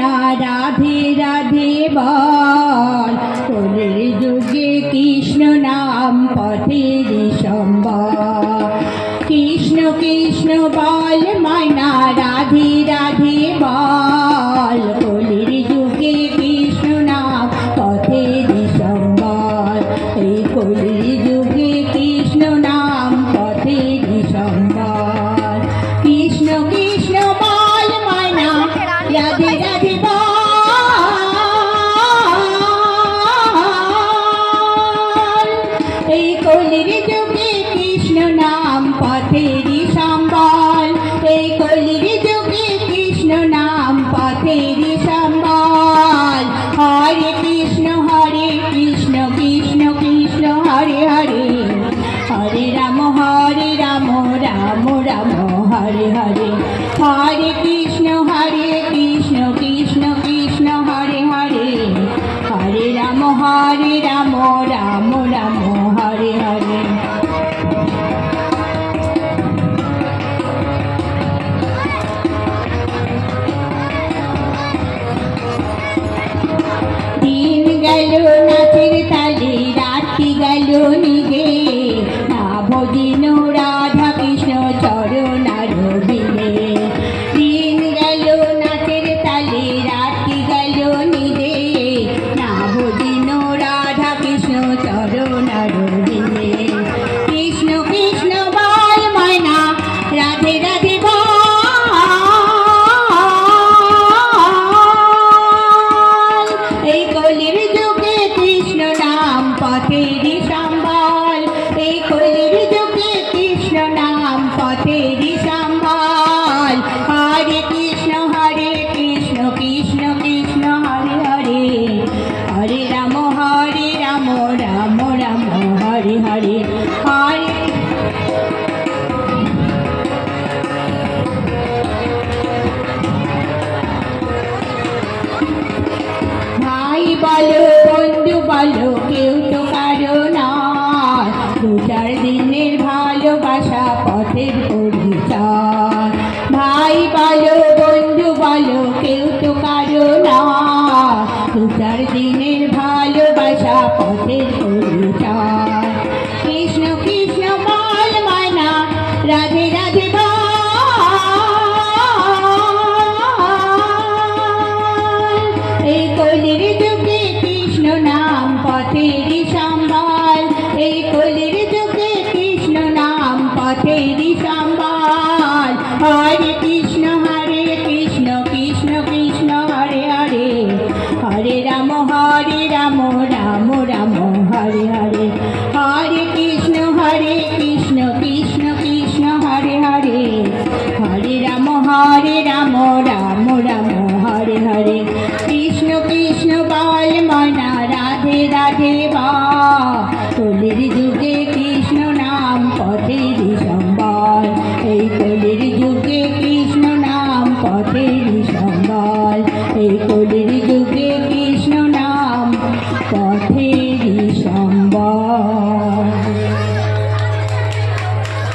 ময়না রাধে রাধে বল, কলির যুগে কৃষ্ণ নাম পথের সম্বল। কৃষ্ণ কৃষ্ণ বল ময়না রাধে রাধে বল, কলির যুগে কৃষ্ণ নাম পথের সম্বল। এই কলির যুগে কৃষ্ণ নাম পথের সম্বল। কৃষ্ণ কৃষ্ণ বল ময়না রাধে রাধে বল, এই কলির যুগে কৃষ্ণ নাম পথের সম্বল। এই কলির যুগে কৃষ্ণ নাম পথের সম্বল। হরে কৃষ্ণ কৃষ্ণ কৃষ্ণ হরে হরে, হরে রাম রাম রাম হরে হরে। হরে কৃষ্ণ কৃষ্ণ কৃষ্ণ হরে হরে, হরে রাম রাম রাম হরে হরে। দিন গেল নাচের তালে, রাত্রি গেল নিগে, না ভজিন রাধা কৃষ্ণ চরণ রবিলে। দিন গেল নাচের তালে, রাত্রি গেল নিগে, না ভজিন রাধা কৃষ্ণ চরণ রবিলে। কৃষ্ণ কৃষ্ণ বল ময়না রাধে রাধে বল, এই কলির যুগে কৃষ্ণ নাম পথের সম্বল। এই কলির যুগে কৃষ্ণ নাম পথের সম্বল। হরে কৃষ্ণ কৃষ্ণ কৃষ্ণ হরে হরে, হরে রাম রাম রাম হরে হরে। হরে ভাই বলো বন্ধু বলো, কেউ তো কারো নয়, দু চার দিনের ভালোবাসা পথের পরিচয়। ভাই বলো বন্ধু বলো, কেউ তো কারো নয়, দু চার দিনের ভালোবাসা পথের পরিচয়। কৃষ্ণ কৃষ্ণ বল ময়না রাধে রাধে বল, এই কলির যুগে কৃষ্ণ নাম পথের সম্বল। এই কলির যুগে কৃষ্ণ নাম পথের সম্বল। হরে কৃষ্ণ কৃষ্ণ কৃষ্ণ হরে হরে, হরে রাম রাম রাম হরে হরে। হরে কৃষ্ণ কৃষ্ণ কৃষ্ণ হরে হরে, হরে রাম রাম রাম হরে হরে। কৃষ্ণ কৃষ্ণ বল ময়না রাধে রাধে বল, কলির যুগে কৃষ্ণ নাম পথের সম্বল। এই কলির যুগে কৃষ্ণ নাম পথের সম্বল। এই